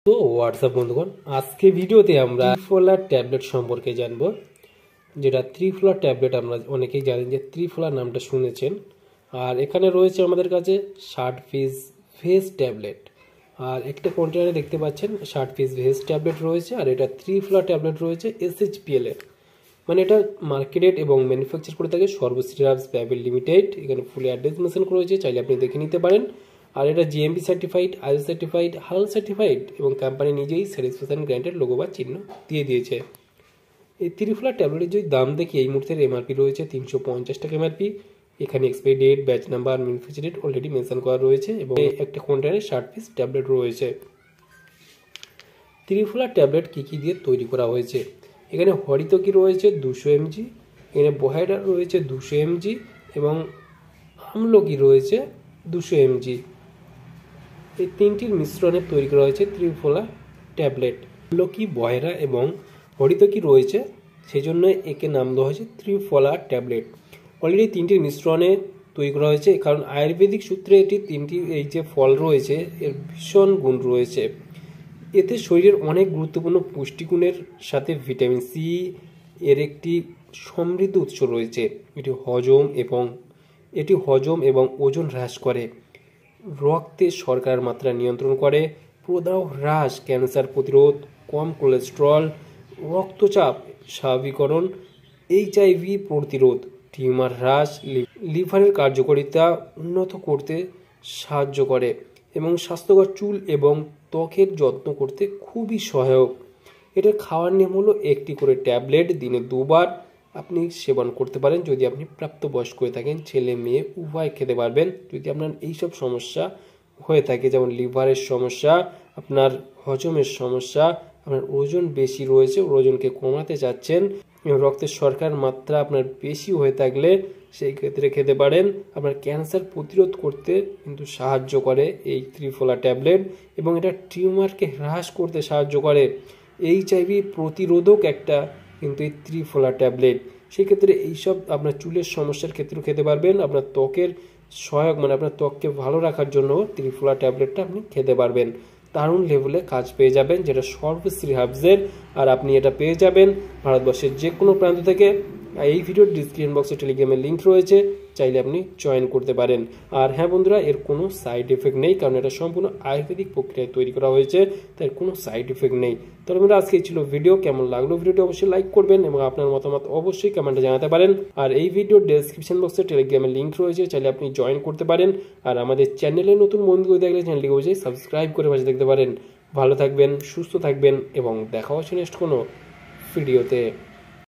তো হোয়াটসঅ্যাপ বন্ধুগণ, আজকে ভিডিওতে আমরা ত্রিফলার ট্যাবলেট সম্পর্কে জানবো। যেটা ত্রিফলার ট্যাবলেট আমরা অনেকেই জানেন যে ত্রিফলার নামটা শুনেছেন। আর এখানে রয়েছে আমাদের কাছে 60 পিস ভেজ ট্যাবলেট। আর একটা কন্টেনারে দেখতে পাচ্ছেন 60 পিস ভেজ ট্যাবলেট রয়েছে। আর এটা ত্রিফলার ট্যাবলেট রয়েছে SHPL এর, মানে এটা মার্কেটেড এবং ম্যানুফ্যাকচার করে থাকে সর্বশ্রী হার্বস প্রাইভেট লিমিটেড। এখানে ফুল অ্যাড্রেস মেনশন করা হয়েছে, চাইলে আপনি দেখে নিতে পারেন। আর এটা GMP সার্টিফাইড, ISO সার্টিফাইড, হাল সার্টিফাইড এবং কোম্পানি নিজেই স্যাটিসফ্যাকশন গ্র্যান্টেড লোগো বা চিহ্ন দিয়ে দিয়েছে। এই ত্রিফলা ট্যাবলেটের যদি দাম দেখি, এই মুহূর্তের MRP রয়েছে 350 টাকা MRP। এখানে expiry date, batch number, manufacture date already mention করা রয়েছে এবং একটা কন্টেনারে 60 পিস ট্যাবলেট রয়েছে। ত্রিফলা ট্যাবলেট কী কী দিয়ে তৈরি করা হয়েছে? এখানে হরিতকি রয়েছে 200 mg, এখানে বহাইডা রয়েছে 200 mg এবং আমলকি রয়েছে 200 mg। এই তিনটির মিশ্রণে তৈরি করা হয়েছে ত্রিফলা ট্যাবলেট। আমলকি, বহেরা এবং হরিতকি রয়েছে, সেই জন্য একে নাম দেওয়া হয়েছে ত্রিফলা ট্যাবলেট। অলরেডি তিনটির মিশ্রণে তৈরি করা হয়েছে, কারণ আয়ুর্বেদিক সূত্রে তিনটি এই যে ফল রয়েছে এর ভীষণ গুণ রয়েছে। এতে শরীরের অনেক গুরুত্বপূর্ণ পুষ্টিগুণের সাথে ভিটামিন সি এর একটি সমৃদ্ধ উৎস রয়েছে। এটি হজম এবং ওজন হ্রাস করে, রক্তে শর্করার মাত্রা নিয়ন্ত্রণ করে, প্রদাহ হ্রাস, ক্যান্সার প্রতিরোধ, কম কোলেস্টেরল, রক্তচাপ স্বাভাবিকরণ, HIV প্রতিরোধ, টিউমার হ্রাস, লিভারের কার্যকারিতা উন্নত করতে সাহায্য করে এবং স্বাস্থ্যকর চুল এবং ত্বকের যত্ন করতে খুবই সহায়ক। এটার খাওয়ার নিয়ম হলো একটি করে ট্যাবলেট দিনে 2 বার আপনি সেবন করতে পারেন। যদি আপনি প্রাপ্তবয়স্ক হয়ে থাকেন, ছেলে মেয়ে উভয় খেতে পারবেন। যদি আপনার এইসব সমস্যা হয়ে থাকে, যেমন লিভারের সমস্যা, আপনার হজমের সমস্যা, আপনার ওজন বেশি রয়েছে, ওজনকে কমাতে চাচ্ছেন, রক্তের শর্করার মাত্রা আপনার বেশি হয়ে থাকলে সেই ক্ষেত্রে খেতে পারেন। আপনার ক্যান্সার প্রতিরোধ করতে কিন্তু সাহায্য করে এই ত্রিফলা ট্যাবলেট এবং এটা টিউমারকে হ্রাস করতে সাহায্য করে। HIV প্রতিরোধক একটা কিন্তু এই ত্রিফলা ট্যাবলেট। সেক্ষেত্রে এইসব আপনার চুলের সমস্যার ক্ষেত্রেও খেতে পারবেন। আপনার ত্বকের সহায়ক, মানে আপনার ত্বককে ভালো রাখার জন্য ত্রিফলা ট্যাবলেটটা আপনি খেতে পারবেন। দারুণ লেভেলে কাজ পেয়ে যাবেন, যেটা সর্বশ্রী হার্বসের। আর আপনি এটা পেয়ে যাবেন ভারতবর্ষের যে কোনো প্রান্ত থেকে। এই ভিডিওর ডিসক্রিপশন বক্সে টেলিগ্রামের লিঙ্ক রয়েছে, চাইলে আপনি জয়েন করতে পারেন। আর হ্যাঁ বন্ধুরা, এর কোনো সাইড এফেক্ট নেই, কারণ এটা সম্পূর্ণ আয়ুর্বেদিক প্রক্রিয়ায় তৈরি করা হয়েছে, তাই কোনো সাইড এফেক্ট নেই। তাহলে বন্ধুরা, আজকে ছিল ভিডিও। কেমন লাগলো ভিডিওটি অবশ্যই লাইক করবেন এবং আপনার মতামত অবশ্যই কমেন্টে জানাতে পারেন। আর এই ভিডিওর ডেসক্রিপশন বক্সে টেলিগ্রামের লিঙ্ক রয়েছে, চাইলে আপনি জয়েন করতে পারেন। আর আমাদের চ্যানেলে নতুন বন্ধু হয়ে থাকলে চ্যানেলটিকে অবশ্যই সাবস্ক্রাইব করে পাশে দেখতে পারেন। ভালো থাকবেন, সুস্থ থাকবেন এবং দেখা হচ্ছে নেক্সট কোনো ভিডিওতে।